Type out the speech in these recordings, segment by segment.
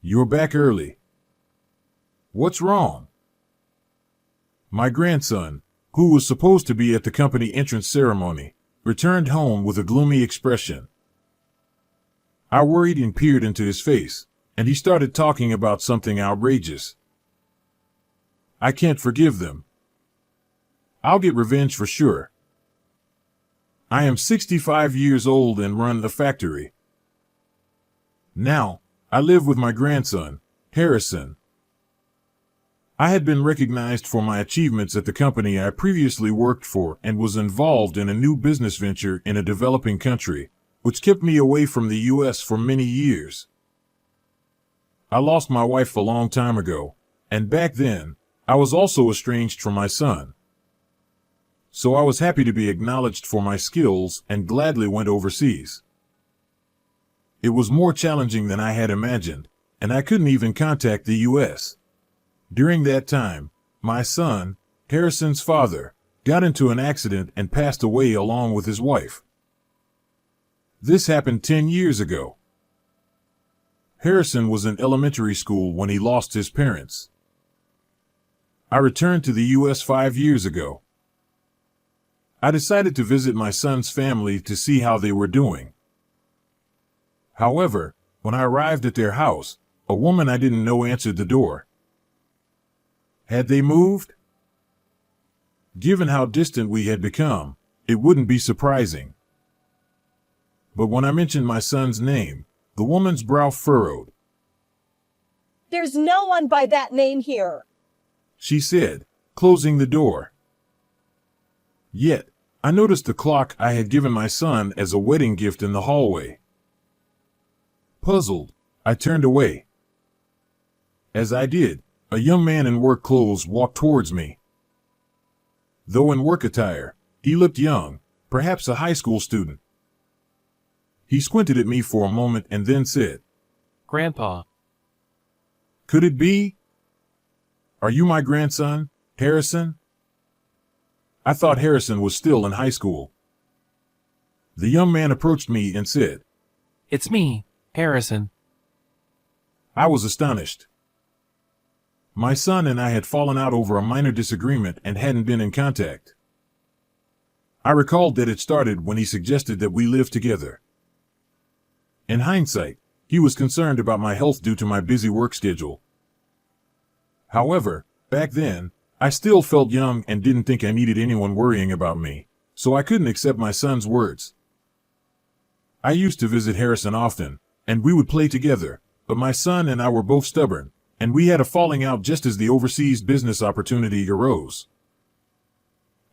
You're back early. What's wrong? My grandson, who was supposed to be at the company entrance ceremony, returned home with a gloomy expression. I worried and peered into his face, and he started talking about something outrageous. I can't forgive them. I'll get revenge for sure. I am 65 years old and run a factory. Now, I live with my grandson, Harrison. I had been recognized for my achievements at the company I previously worked for and was involved in a new business venture in a developing country, which kept me away from the U.S. for many years. I lost my wife a long time ago, and back then, I was also estranged from my son. So I was happy to be acknowledged for my skills and gladly went overseas. It was more challenging than I had imagined, and I couldn't even contact the U.S. During that time, my son, Harrison's father, got into an accident and passed away along with his wife. This happened 10 years ago. Harrison was in elementary school when he lost his parents. I returned to the U.S. 5 years ago. I decided to visit my son's family to see how they were doing. However, when I arrived at their house, a woman I didn't know answered the door. Had they moved? Given how distant we had become, it wouldn't be surprising. But when I mentioned my son's name, the woman's brow furrowed. There's no one by that name here, she said, closing the door. Yet, I noticed the clock I had given my son as a wedding gift in the hallway. Puzzled, I turned away. As I did, a young man in work clothes walked towards me. Though in work attire, he looked young, perhaps a high school student. He squinted at me for a moment and then said, "Grandpa." "Could it be? Are you my grandson, Harrison?" I thought Harrison was still in high school. The young man approached me and said, "It's me, Harrison." I was astonished. My son and I had fallen out over a minor disagreement and hadn't been in contact. I recalled that it started when he suggested that we live together. In hindsight, he was concerned about my health due to my busy work schedule. However, back then, I still felt young and didn't think I needed anyone worrying about me, so I couldn't accept my son's words. I used to visit Harrison often, and we would play together, but my son and I were both stubborn, and we had a falling out just as the overseas business opportunity arose.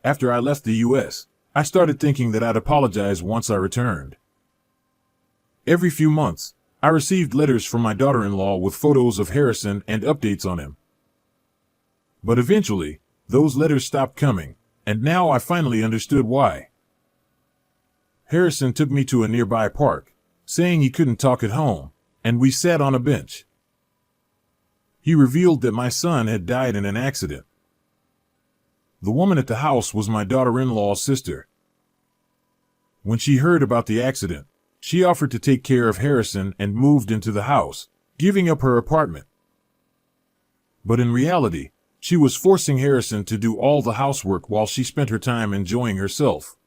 After I left the U.S., I started thinking that I'd apologize once I returned. Every few months, I received letters from my daughter-in-law with photos of Harrison and updates on him. But eventually, those letters stopped coming, and now I finally understood why. Harrison took me to a nearby park, saying he couldn't talk at home, and we sat on a bench. He revealed that my son had died in an accident. The woman at the house was my daughter-in-law's sister. When she heard about the accident, she offered to take care of Harrison and moved into the house, giving up her apartment. But in reality, she was forcing Harrison to do all the housework while she spent her time enjoying herself.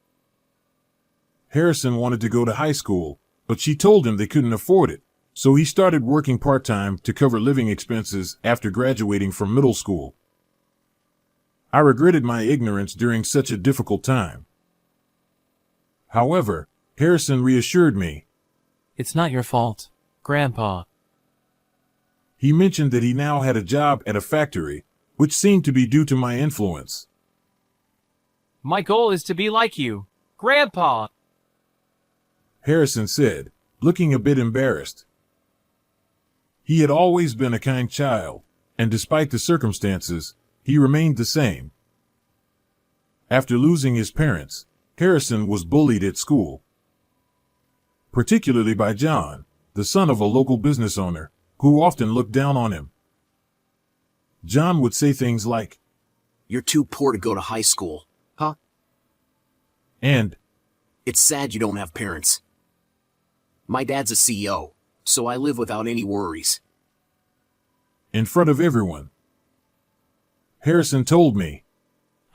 Harrison wanted to go to high school, but she told him they couldn't afford it, so he started working part-time to cover living expenses after graduating from middle school. I regretted my ignorance during such a difficult time. However, Harrison reassured me. "It's not your fault, Grandpa." He mentioned that he now had a job at a factory, which seemed to be due to my influence. "My goal is to be like you, Grandpa." Harrison said, looking a bit embarrassed. He had always been a kind child, and despite the circumstances, he remained the same. After losing his parents, Harrison was bullied at school, particularly by John, the son of a local business owner, who often looked down on him. John would say things like, "You're too poor to go to high school, huh? And, It's sad you don't have parents. My dad's a CEO, so I live without any worries." in front of everyone. Harrison told me,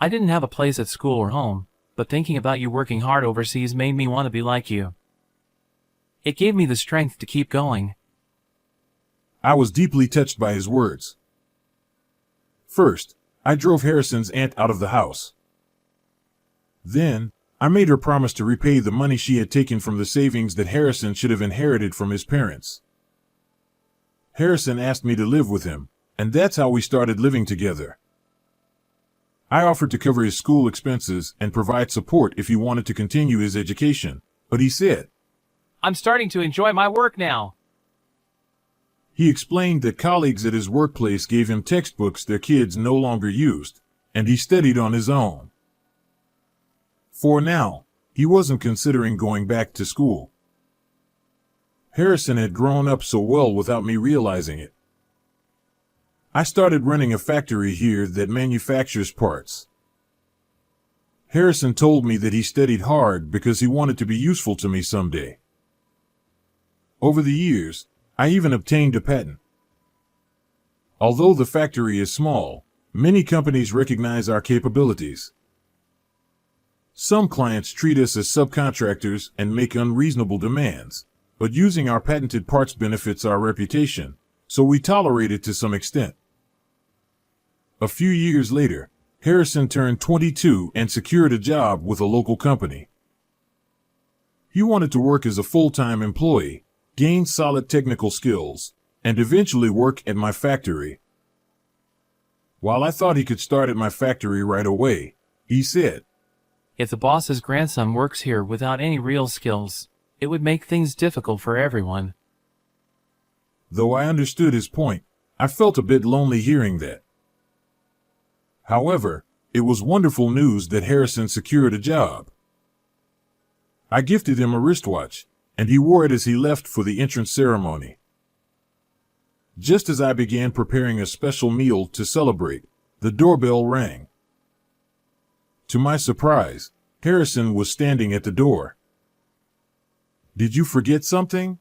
I didn't have a place at school or home, but thinking about you working hard overseas made me want to be like you. It gave me the strength to keep going. I was deeply touched by his words. First, I drove Harrison's aunt out of the house. Then, I made her promise to repay the money she had taken from the savings that Harrison should have inherited from his parents. Harrison asked me to live with him, and that's how we started living together. I offered to cover his school expenses and provide support if he wanted to continue his education, but he said, I'm starting to enjoy my work now. He explained that colleagues at his workplace gave him textbooks their kids no longer used, and he studied on his own. For now, he wasn't considering going back to school. Harrison had grown up so well without me realizing it. I started running a factory here that manufactures parts. Harrison told me that he studied hard because he wanted to be useful to me someday. Over the years, I even obtained a patent. Although the factory is small, many companies recognize our capabilities. Some clients treat us as subcontractors and make unreasonable demands, but using our patented parts benefits our reputation, so we tolerate it to some extent. A few years later, Harrison turned 22 and secured a job with a local company. He wanted to work as a full-time employee, gain solid technical skills, and eventually work at my factory. While I thought he could start at my factory right away, he said, If the boss's grandson works here without any real skills, it would make things difficult for everyone. Though I understood his point, I felt a bit lonely hearing that. However, it was wonderful news that Harrison secured a job. I gifted him a wristwatch, and he wore it as he left for the entrance ceremony. Just as I began preparing a special meal to celebrate, the doorbell rang. To my surprise, Harrison was standing at the door. Did you forget something?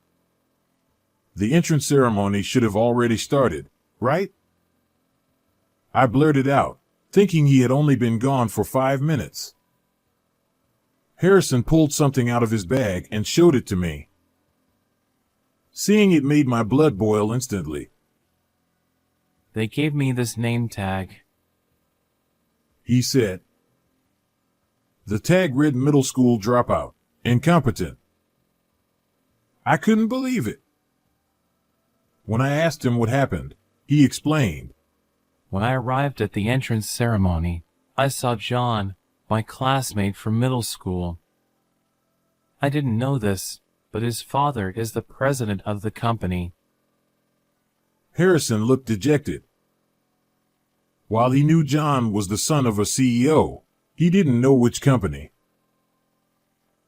The entrance ceremony should have already started, right? I blurted out, thinking he had only been gone for 5 minutes. Harrison pulled something out of his bag and showed it to me. Seeing it made my blood boil instantly. They gave me this name tag. He said. The tag read middle school dropout, incompetent. I couldn't believe it. When I asked him what happened, he explained. When I arrived at the entrance ceremony, I saw John, my classmate from middle school. I didn't know this, but his father is the president of the company. Harrison looked dejected. While he knew John was the son of a CEO, he didn't know which company.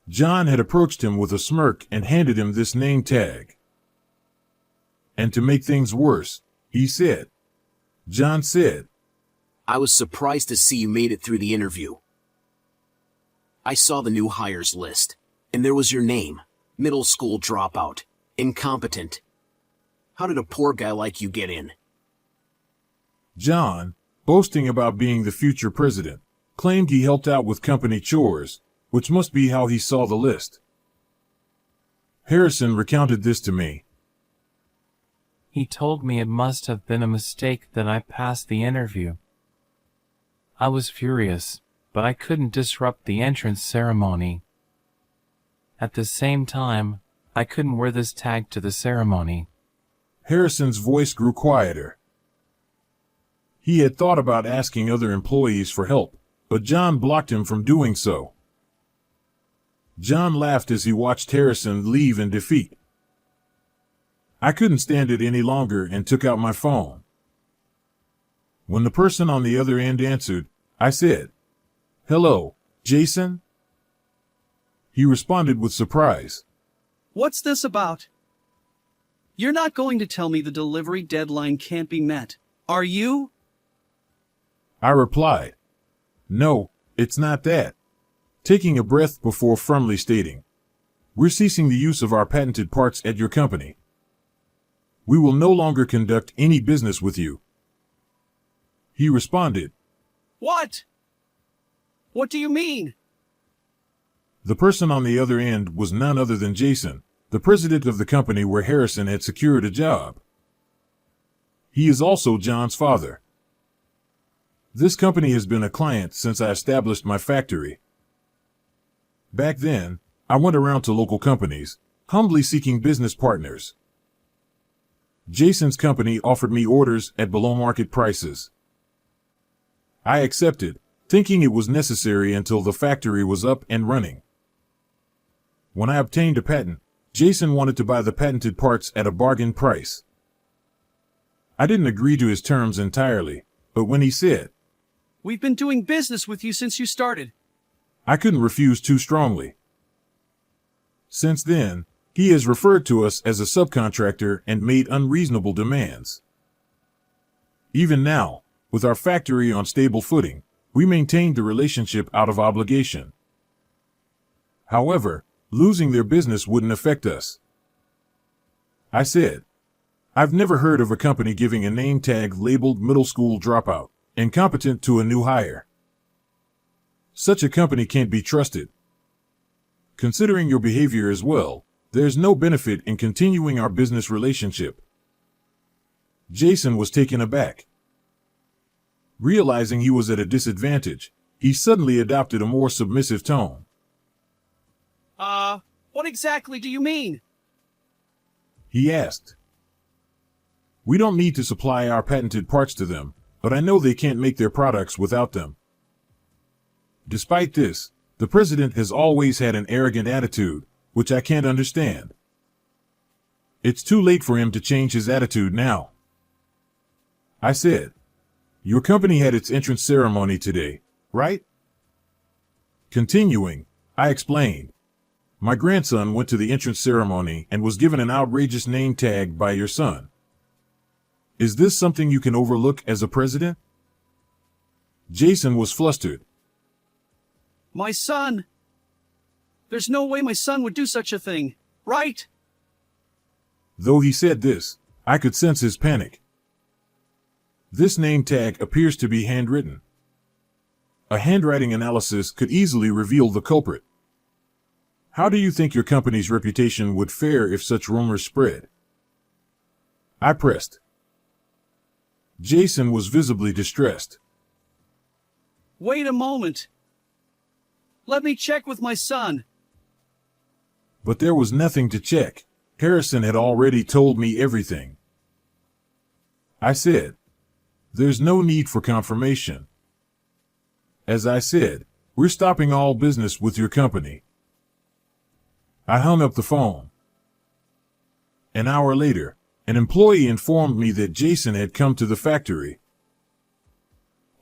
John had approached him with a smirk and handed him this name tag. And to make things worse, John said, I was surprised to see you made it through the interview. I saw the new hires list, and there was your name, middle school dropout, incompetent. How did a poor guy like you get in? John, boasting about being the future president, claimed he helped out with company chores, which must be how he saw the list. Harrison recounted this to me. He told me it must have been a mistake that I passed the interview. I was furious, but I couldn't disrupt the entrance ceremony. At the same time, I couldn't wear this tag to the ceremony. Harrison's voice grew quieter. He had thought about asking other employees for help, but John blocked him from doing so. John laughed as he watched Harrison leave in defeat. I couldn't stand it any longer and took out my phone. When the person on the other end answered, I said, "Hello, Jason?" He responded with surprise. What's this about? You're not going to tell me the delivery deadline can't be met, are you? I replied, "No, it's not that," taking a breath before firmly stating, "We're ceasing the use of our patented parts at your company. We will no longer conduct any business with you. He responded. What? What do you mean? The person on the other end was none other than Jason, the president of the company where Harrison had secured a job. He is also John's father. This company has been a client since I established my factory. Back then, I went around to local companies, humbly seeking business partners. Jason's company offered me orders at below market prices. I accepted, thinking it was necessary until the factory was up and running. When I obtained a patent, Jason wanted to buy the patented parts at a bargain price. I didn't agree to his terms entirely, but when he said, We've been doing business with you since you started. I couldn't refuse too strongly. Since then, he has referred to us as a subcontractor and made unreasonable demands. Even now, with our factory on stable footing, we maintained the relationship out of obligation. However, losing their business wouldn't affect us. I said, I've never heard of a company giving a name tag labeled middle school dropout, incompetent to a new hire. Such a company can't be trusted. Considering your behavior as well, there's no benefit in continuing our business relationship. Jason was taken aback. Realizing he was at a disadvantage, he suddenly adopted a more submissive tone. What exactly do you mean? He asked. We don't need to supply our patented parts to them, but I know they can't make their products without them. Despite this, the president has always had an arrogant attitude, which I can't understand. It's too late for him to change his attitude now. I said, your company had its entrance ceremony today, right? Continuing, I explained. My grandson went to the entrance ceremony and was given an outrageous name tag by your son. Is this something you can overlook as a president? Jason was flustered. My son? There's no way my son would do such a thing, right? Though he said this, I could sense his panic. This name tag appears to be handwritten. A handwriting analysis could easily reveal the culprit. How do you think your company's reputation would fare if such rumors spread? I pressed. Jason was visibly distressed. Wait a moment. Let me check with my son. But there was nothing to check. Harrison had already told me everything. I said, there's no need for confirmation. As I said, we're stopping all business with your company. I hung up the phone. An hour later, an employee informed me that Jason had come to the factory.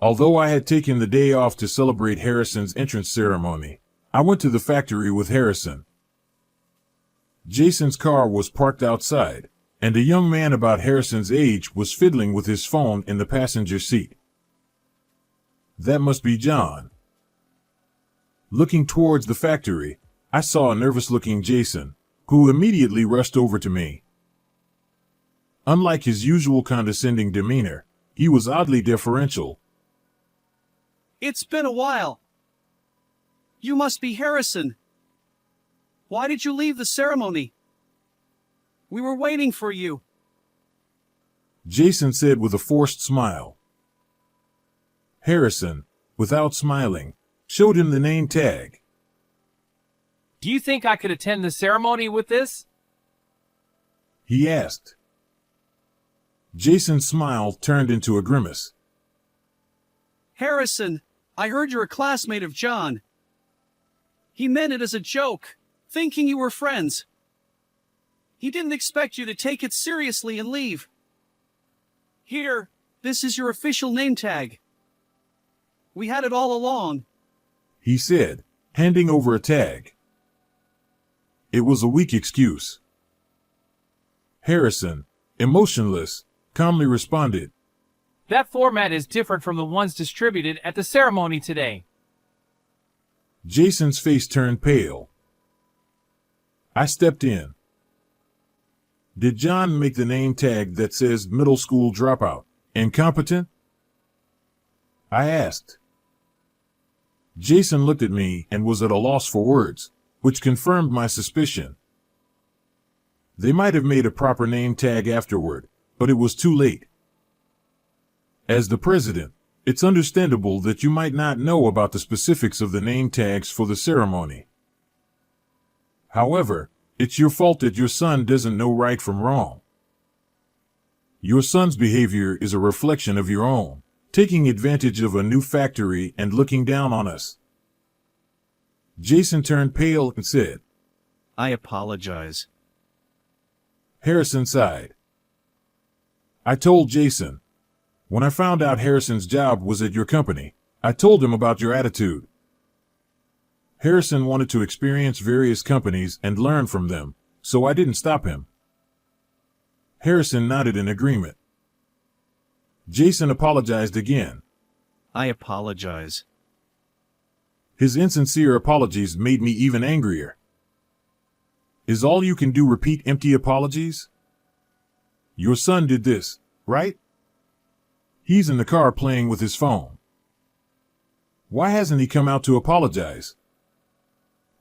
Although I had taken the day off to celebrate Harrison's entrance ceremony, I went to the factory with Harrison. Jason's car was parked outside, and a young man about Harrison's age was fiddling with his phone in the passenger seat. That must be John. Looking towards the factory, I saw a nervous-looking Jason, who immediately rushed over to me. Unlike his usual condescending demeanor, he was oddly deferential. It's been a while. You must be Harrison. Why did you leave the ceremony? We were waiting for you. Jason said with a forced smile. Harrison, without smiling, showed him the name tag. Do you think I could attend the ceremony with this? He asked. Jason's smile turned into a grimace. Harrison, I heard you're a classmate of John. He meant it as a joke, thinking you were friends. He didn't expect you to take it seriously and leave. Here, this is your official name tag. We had it all along, He said, handing over a tag. It was a weak excuse. Harrison, emotionless, calmly responded. That format is different from the ones distributed at the ceremony today. Jason's face turned pale. I stepped in. Did John make the name tag that says middle school dropout? Incompetent? I asked. Jason looked at me and was at a loss for words, which confirmed my suspicion. They might have made a proper name tag afterward, but it was too late. As the president, it's understandable that you might not know about the specifics of the name tags for the ceremony. However, it's your fault that your son doesn't know right from wrong. Your son's behavior is a reflection of your own, taking advantage of a new factory and looking down on us. Jason turned pale and said, I apologize. Harrison sighed. I told Jason, when I found out Harrison's job was at your company, I told him about your attitude. Harrison wanted to experience various companies and learn from them, so I didn't stop him. Harrison nodded in agreement. Jason apologized again. I apologize. His insincere apologies made me even angrier. Is all you can do repeat empty apologies? Your son did this, right? He's in the car playing with his phone. Why hasn't he come out to apologize?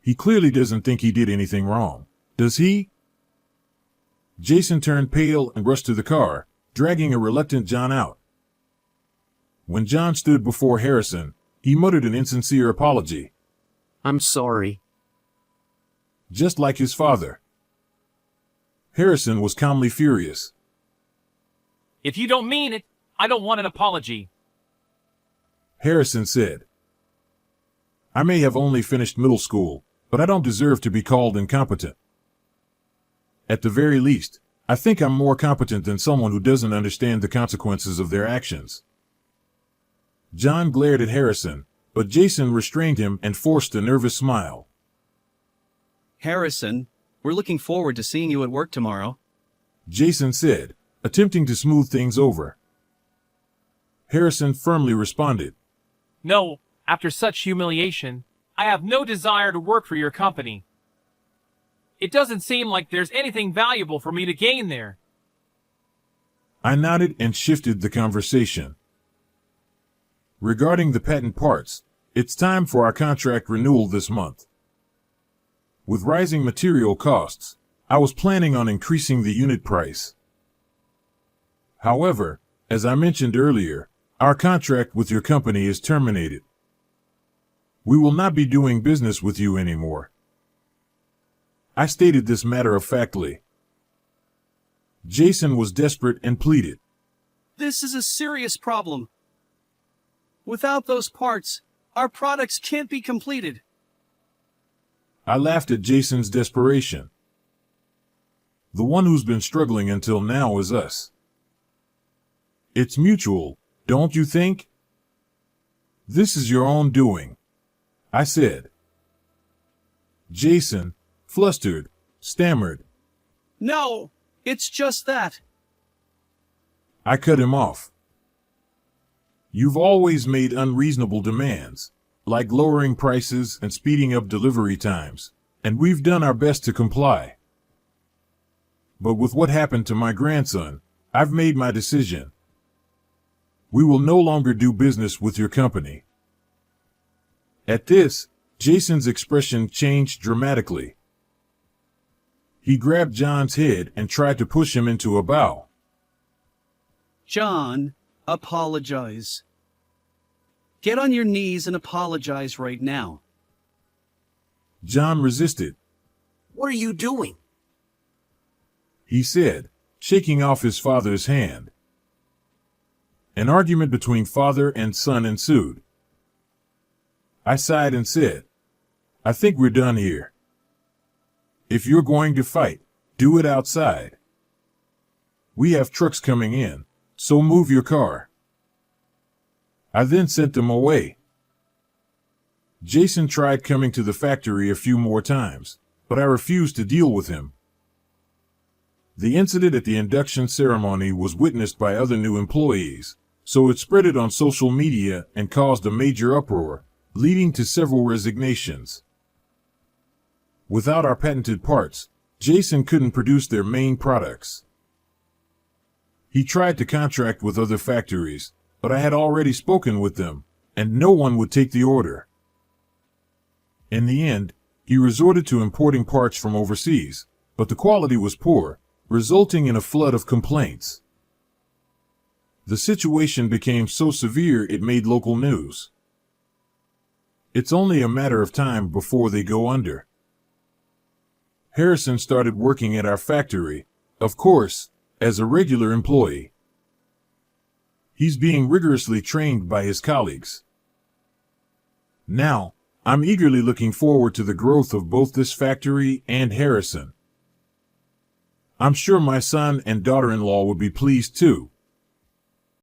He clearly doesn't think he did anything wrong, does he? Jason turned pale and rushed to the car, dragging a reluctant John out. When John stood before Harrison, he muttered an insincere apology. I'm sorry. Just like his father. Harrison was calmly furious. If you don't mean it, I don't want an apology. Harrison said, I may have only finished middle school, but I don't deserve to be called incompetent. At the very least, I think I'm more competent than someone who doesn't understand the consequences of their actions. John glared at Harrison, but Jason restrained him and forced a nervous smile. Harrison, we're looking forward to seeing you at work tomorrow. Jason said, attempting to smooth things over. Harrison firmly responded, No, after such humiliation, I have no desire to work for your company. It doesn't seem like there's anything valuable for me to gain there. I nodded and shifted the conversation. Regarding the patent parts, it's time for our contract renewal this month. With rising material costs, I was planning on increasing the unit price. However, as I mentioned earlier, our contract with your company is terminated. We will not be doing business with you anymore. I stated this matter-of-factly. Jason was desperate and pleaded. This is a serious problem. Without those parts, our products can't be completed. I laughed at Jason's desperation. The one who's been struggling until now is us. It's mutual, don't you think? This is your own doing, I said. Jason, flustered, stammered. No, it's just that. I cut him off. You've always made unreasonable demands, like lowering prices and speeding up delivery times, and we've done our best to comply. But with what happened to my grandson, I've made my decision. We will no longer do business with your company. At this, Jason's expression changed dramatically. He grabbed John's head and tried to push him into a bow. John, apologize. Get on your knees and apologize right now. John resisted. What are you doing? He said, shaking off his father's hand. An argument between father and son ensued. I sighed and said, I think we're done here. If you're going to fight, do it outside. We have trucks coming in, so move your car. I then sent them away. Jason tried coming to the factory a few more times, but I refused to deal with him. The incident at the induction ceremony was witnessed by other new employees, so it spread it on social media and caused a major uproar, leading to several resignations. Without our patented parts, Jason couldn't produce their main products. He tried to contract with other factories, but I had already spoken with them, and no one would take the order. In the end, he resorted to importing parts from overseas, but the quality was poor, resulting in a flood of complaints. The situation became so severe it made local news. It's only a matter of time before they go under. Harrison started working at our factory, of course, as a regular employee. He's being rigorously trained by his colleagues. Now, I'm eagerly looking forward to the growth of both this factory and Harrison. I'm sure my son and daughter-in-law would be pleased too.